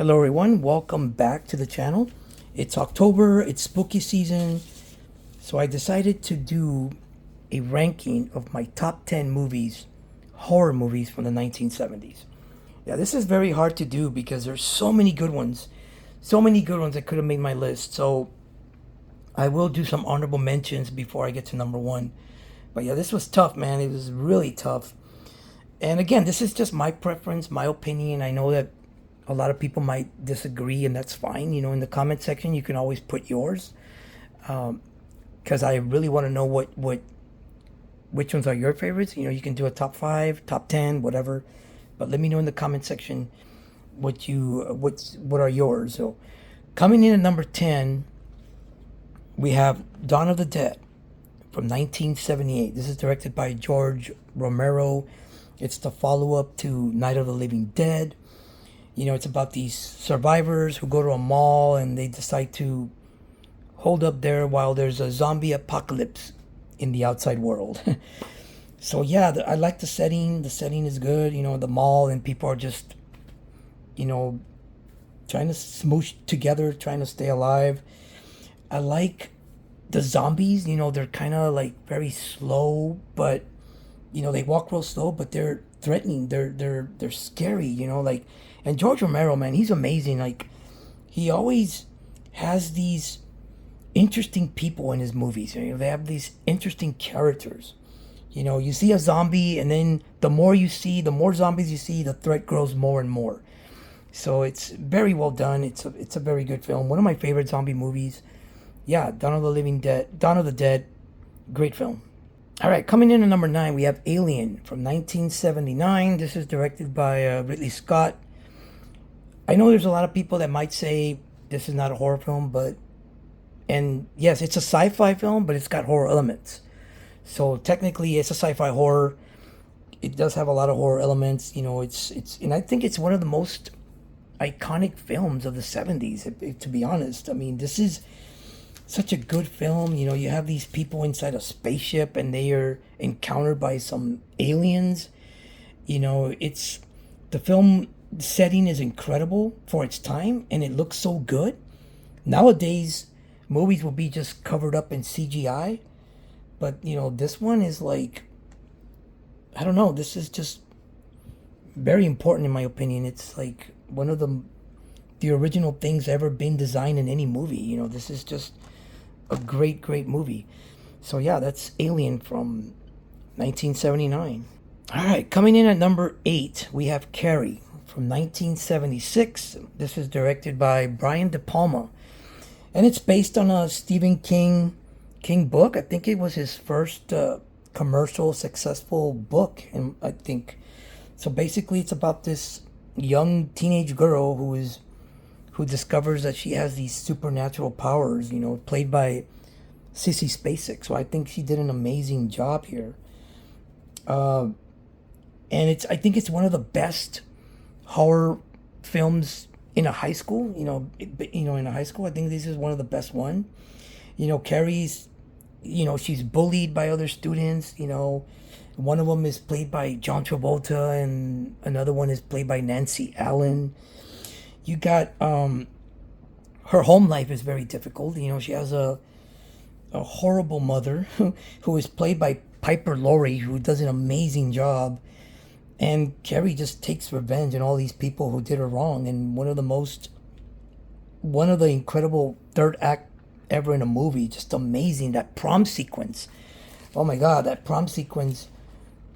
Hello everyone, welcome back to the channel. It's October, it's spooky season, so I decided to do a ranking of my top 10 movies, horror movies from the 1970s. Yeah, this is very hard to do because there's so many good ones that could have made my list. So I will do some honorable mentions before I get to number one. But yeah, this was tough, man. It was really tough. And again, this is just my preference, my opinion. I know that a lot of people might disagree, and that's fine. In the comment section, you can always put yours, because I really want to know which ones are your favorites. You can do a top five, top 10, whatever. But let me know in the comment section what are yours. So, coming in at number 10, we have Dawn of the Dead from 1978. This is directed by George Romero. It's the follow-up to Night of the Living Dead. It's about these survivors who go to a mall and they decide to hold up there while there's a zombie apocalypse in the outside world. So yeah, I like the setting. The setting is good. The mall, and people are just, you know, trying to smoosh together, trying to stay alive. I like the zombies. They're kind of like very slow, but they walk real slow, but they're threatening. They're scary. And George Romero, man, he's amazing. Like, he always has these interesting people in his movies. They have these interesting characters. You see a zombie, and then the more zombies you see, the threat grows more and more. So it's very well done. It's a very good film. One of my favorite zombie movies. Yeah, Dawn of the Dead, great film. All right, coming in at number 9, we have Alien from 1979. This is directed by Ridley Scott. I know there's a lot of people that might say this is not a horror film, and yes, it's a sci-fi film, but it's got horror elements. So technically, it's a sci-fi horror. It does have a lot of horror elements. And I think it's one of the most iconic films of the 70s, to be honest. I mean, this is such a good film. You have these people inside a spaceship and they are encountered by some aliens. It's the film setting is incredible for its time, and it looks so good. Nowadays, movies will be just covered up in CGI, but this one is like, I don't know, this is just very important in my opinion. It's like one of the original things ever been designed in any movie. This is just a great movie. So yeah, that's Alien from 1979. All right, coming in at number 8, we have Carrie from 1976. This is directed by Brian De Palma, and it's based on a Stephen King book. I think it was his first commercial successful book, and I think so. Basically, it's about this young teenage girl who discovers that she has these supernatural powers. Played by Sissy Spacek. So I think she did an amazing job here. And I think it's one of the best horror films in a high school. In a high school, I think this is one of the best one. Carrie's, she's bullied by other students. One of them is played by John Travolta, and another one is played by Nancy Allen. You got her home life is very difficult. She has a horrible mother who is played by Piper Laurie, who does an amazing job. And Carrie just takes revenge on all these people who did her wrong. And one of the incredible third act ever in a movie, just amazing. That prom sequence. Oh my God, that prom sequence.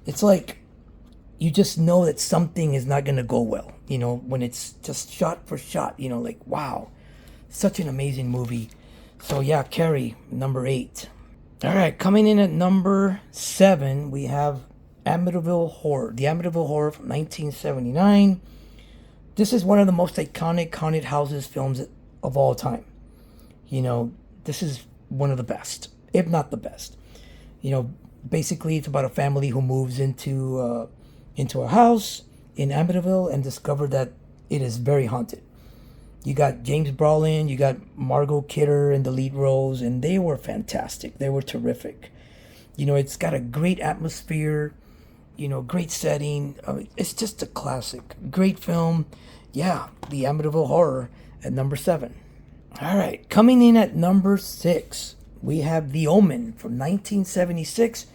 It's like you just know that something is not going to go well, when it's just shot for shot, like, wow, such an amazing movie. So yeah, Carrie, number 8. All right, coming in at number 7, we have The Amityville Horror from 1979. This is one of the most iconic haunted houses films of all time. This is one of the best, if not the best. Basically, it's about a family who moves into a house in Amityville and discover that it is very haunted. You got James Brolin, you got Margot Kidder in the lead roles, and they were fantastic. They were terrific. It's got a great atmosphere, great setting. It's just a classic. Great film. Yeah, the Amityville Horror at number 7. All right, coming in at number 6, we have The Omen from 1976,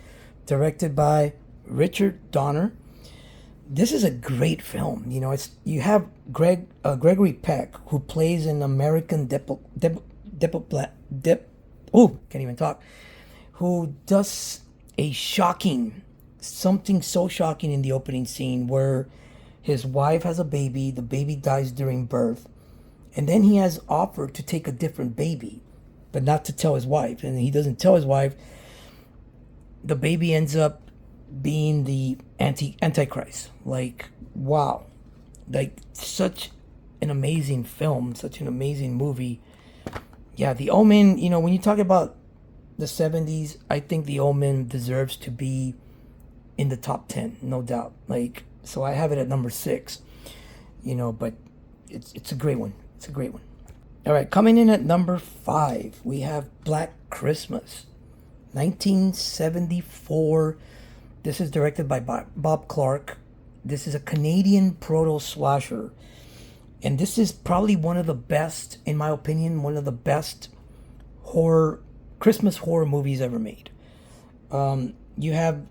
directed by Richard Donner. This is a great film. You know, it's you have Gregory Peck, who plays an American can't even talk, who does a shocking, something so shocking in the opening scene where his wife has a baby, the baby dies during birth, and then he has offered to take a different baby, but not to tell his wife. And he doesn't tell his wife. The baby ends up being the antichrist. Like, wow. Like, such an amazing film, such an amazing movie. Yeah, The Omen, you know, when you talk about the 70s, I think The Omen deserves to be in the top 10, no doubt. Like, so I have it at number 6, you know, but it's a great one. It's a great one. All right, coming in at number 5, we have Black Christmas, 1974. This is directed by Bob Clark. This is a Canadian proto-slasher. And this is probably one of the best, in my opinion, one of the best Christmas horror movies ever made. You have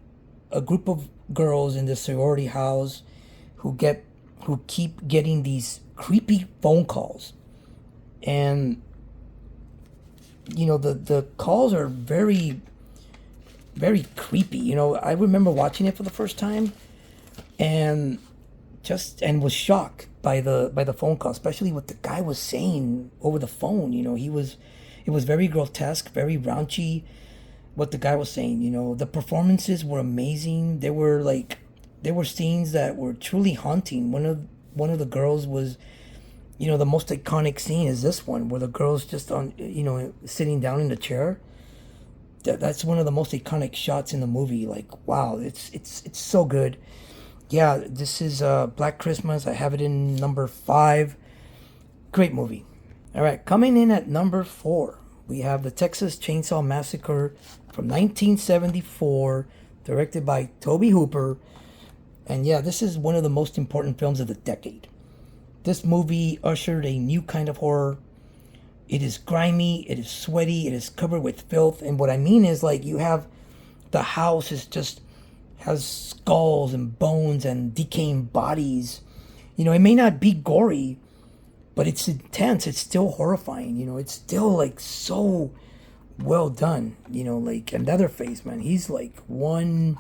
a group of girls in this sorority house who keep getting these creepy phone calls. And, you know, the calls are very, very creepy. You know, I remember watching it for the first time and was shocked by the phone call, especially what the guy was saying over the phone. You know, it was very grotesque, very raunchy, what the guy was saying. You know, the performances were amazing. There were scenes that were truly haunting. One of the girls was, you know, the most iconic scene is this one where the girl's just on, you know, sitting down in the chair. That's one of the most iconic shots in the movie. Like, wow, it's so good. Yeah, this is Black Christmas. I have it in number 5. Great movie. All right, coming in at number 4, we have the Texas Chainsaw Massacre from 1974, directed by Tobe Hooper. And yeah, this is one of the most important films of the decade. This movie ushered a new kind of horror. It is grimy, it is sweaty, it is covered with filth. And what I mean is, like, you have the house has skulls and bones and decaying bodies. You know, it may not be gory, but it's intense. It's still horrifying. You know, it's still like so well done. You know, like, and Leatherface, man, he's like one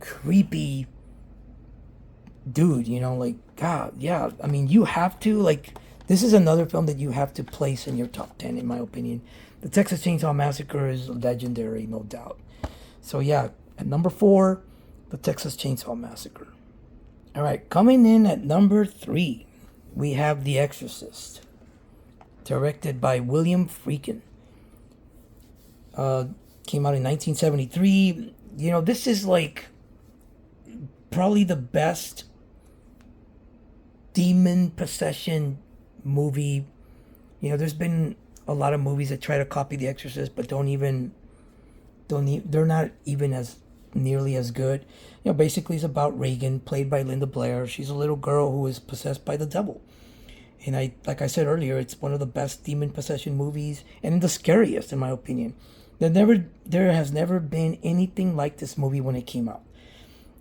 creepy dude. You know, like, God, yeah. I mean, you have to, like, this is another film that you have to place in your top 10, in my opinion. The Texas Chainsaw Massacre is legendary, no doubt. So yeah, at number 4, the Texas Chainsaw Massacre. All right, coming in at number 3, we have The Exorcist, directed by William Friedkin. Came out in 1973. You know, this is like probably the best demon possession movie. You know, there's been a lot of movies that try to copy The Exorcist, but they're not even as nearly as good. You know, basically it's about Reagan, played by Linda Blair. She's a little girl who is possessed by the devil. And like I said earlier, it's one of the best demon possession movies and the scariest, in my opinion. There has never been anything like this movie when it came out.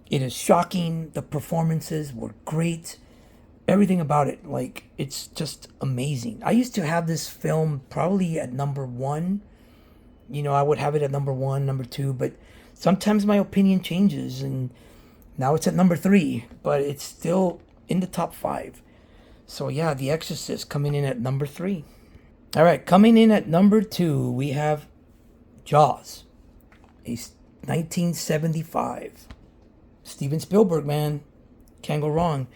It is shocking. The performances were great. Everything about it, like, it's just amazing. I used to have this film probably at number 1. You know, I would have it at number 1, number 2, but sometimes my opinion changes, and now it's at number 3, but it's still in the top 5. So yeah, The Exorcist coming in at number 3. All right, coming in at number 2, we have Jaws, a 1975. Steven Spielberg, man, can't go wrong.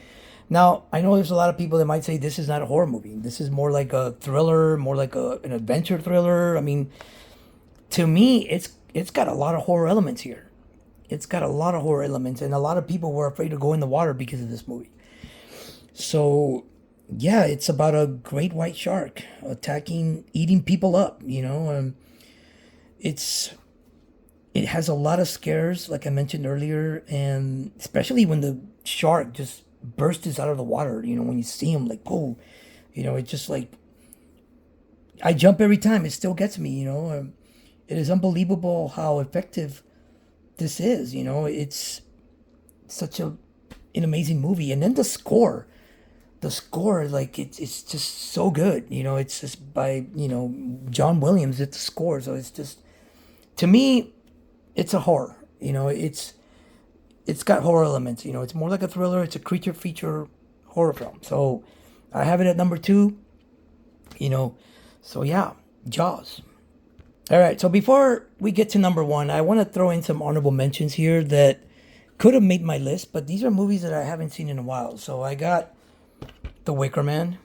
Now, I know there's a lot of people that might say this is not a horror movie. This is more like a thriller, more like an adventure thriller. I mean, to me, it's got a lot of horror elements here. It's got a lot of horror elements, and a lot of people were afraid to go in the water because of this movie. So, yeah, it's about a great white shark eating people up, you know. It has a lot of scares, like I mentioned earlier, and especially when the shark just bursts out of the water. You know, when you see him, like, oh, you know, it's just like I jump every time. It still gets me. You know, it is unbelievable how effective this is. You know, it's such an amazing movie, and then the score, like it's just so good. You know, it's just by John Williams at the score, so it's just to me, it's a horror. You know, it's got horror elements. You know, it's more like a thriller. It's a creature feature horror film. So I have it at number two. You know, so yeah, Jaws. All right. So before we get to number one, I want to throw in some honorable mentions here that could have made my list, but these are movies that I haven't seen in a while. So I got The Wicker Man,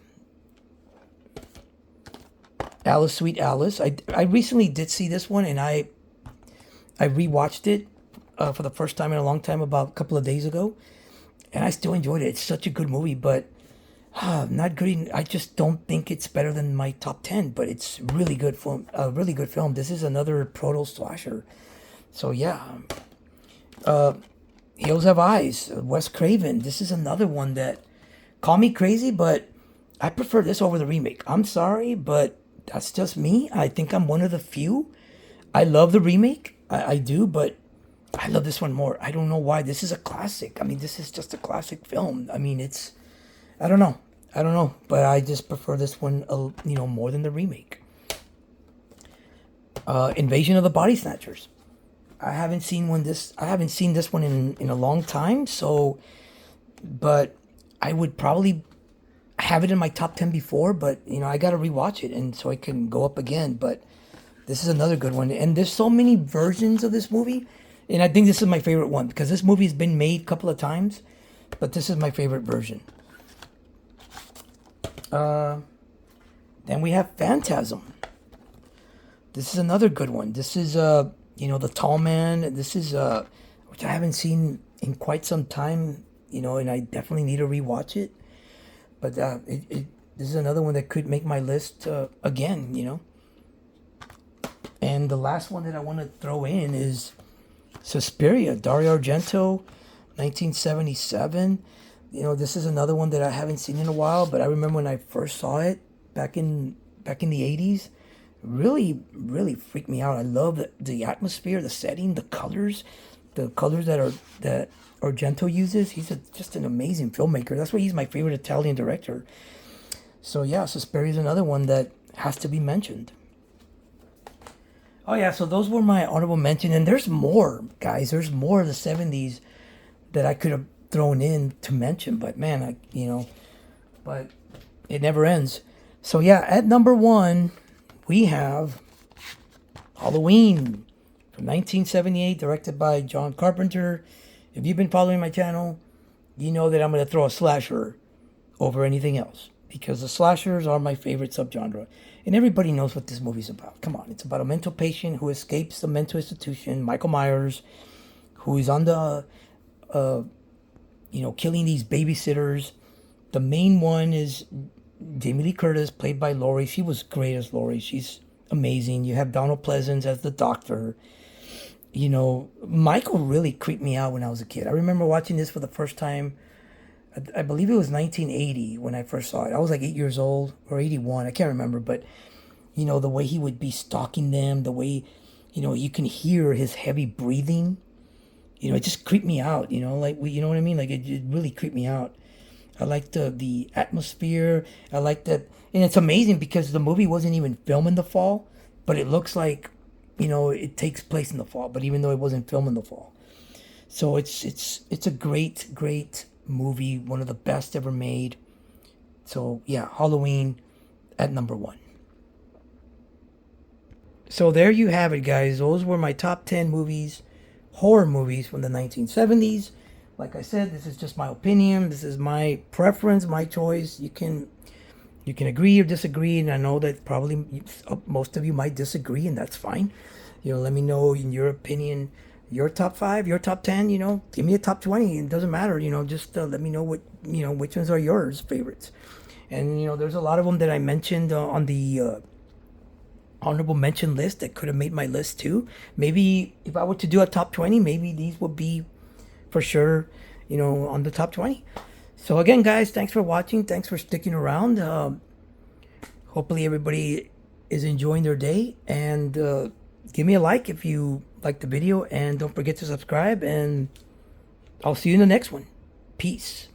Alice Sweet Alice. I recently did see this one, and I rewatched it for the first time in a long time about a couple of days ago, and I still enjoyed it. It's such a good movie, but not good. I just don't think it's better than my top 10, but it's really good film. A really good film. This is another proto slasher. So yeah, Hills Have Eyes, Wes Craven. This is another one that, call me crazy, but I prefer this over the remake. I'm sorry, but that's just me. I think I'm one of the few. I love the remake. I do, but I love this one more. I don't know why. This is a classic. I mean, this is just a classic film. I mean, I don't know. I don't know, but I just prefer this one, more than the remake. Invasion of the Body Snatchers. I haven't seen this one in a long time. So, but I would probably have it in my top 10 before. But I got to rewatch it, and so I can go up again. But this is another good one, and there's so many versions of this movie, and I think this is my favorite one because this movie has been made a couple of times, but this is my favorite version. Then we have Phantasm. This is another good one. This is The Tall Man. This is which I haven't seen in quite some time, and I definitely need to rewatch it. But this is another one that could make my list again. And the last one that I want to throw in is Suspiria, Dario Argento, 1977. This is another one that I haven't seen in a while, but I remember when I first saw it back in the 80s, really, really freaked me out. I love the atmosphere, the setting, the colors that Argento uses. He's just an amazing filmmaker. That's why he's my favorite Italian director. So yeah, Suspiria is another one that has to be mentioned. Oh yeah, so those were my honorable mention, and there's more, guys. There's more of the 70s that I could have thrown in to mention, but man, but it never ends. So yeah, at number one, we have Halloween from 1978, directed by John Carpenter. If you've been following my channel, you know that I'm going to throw a slasher over anything else because the slashers are my favorite subgenre. And everybody knows what this movie's about. Come on, it's about a mental patient who escapes the mental institution, Michael Myers, who is on the, killing these babysitters. The main one is Jamie Lee Curtis, played by Laurie. She was great as Laurie. She's amazing. You have Donald Pleasance as the doctor. Michael really creeped me out when I was a kid. I remember watching this for the first time. I believe it was 1980 when I first saw it. I was like 8 years old or 81. I can't remember. But, the way he would be stalking them, the way, you can hear his heavy breathing. It just creeped me out, like, you know what I mean? Like, it really creeped me out. I liked the atmosphere. I liked that. And it's amazing because the movie wasn't even filmed in the fall, but it looks like, it takes place in the fall, but even though it wasn't filmed in the fall. So it's a great, great movie, one of the best ever made. So yeah, Halloween at number one. So there you have it, guys. Those were my top 10 movies, horror movies from the 1970s. Like I said, this is just my opinion. This is my preference, my choice. You can agree or disagree, and I know that probably most of you might disagree, and that's fine. Let me know in your opinion, your top 5, your top 10. Give me a top 20. It doesn't matter. Just let me know which ones are yours favorites. And there's a lot of them that I mentioned on the honorable mention list that could have made my list too. Maybe if I were to do a top 20, maybe these would be for sure, on the top 20. So again, guys, thanks for watching. Thanks for sticking around. Hopefully everybody is enjoying their day, and give me a like if you like the video, and don't forget to subscribe, and I'll see you in the next one. Peace.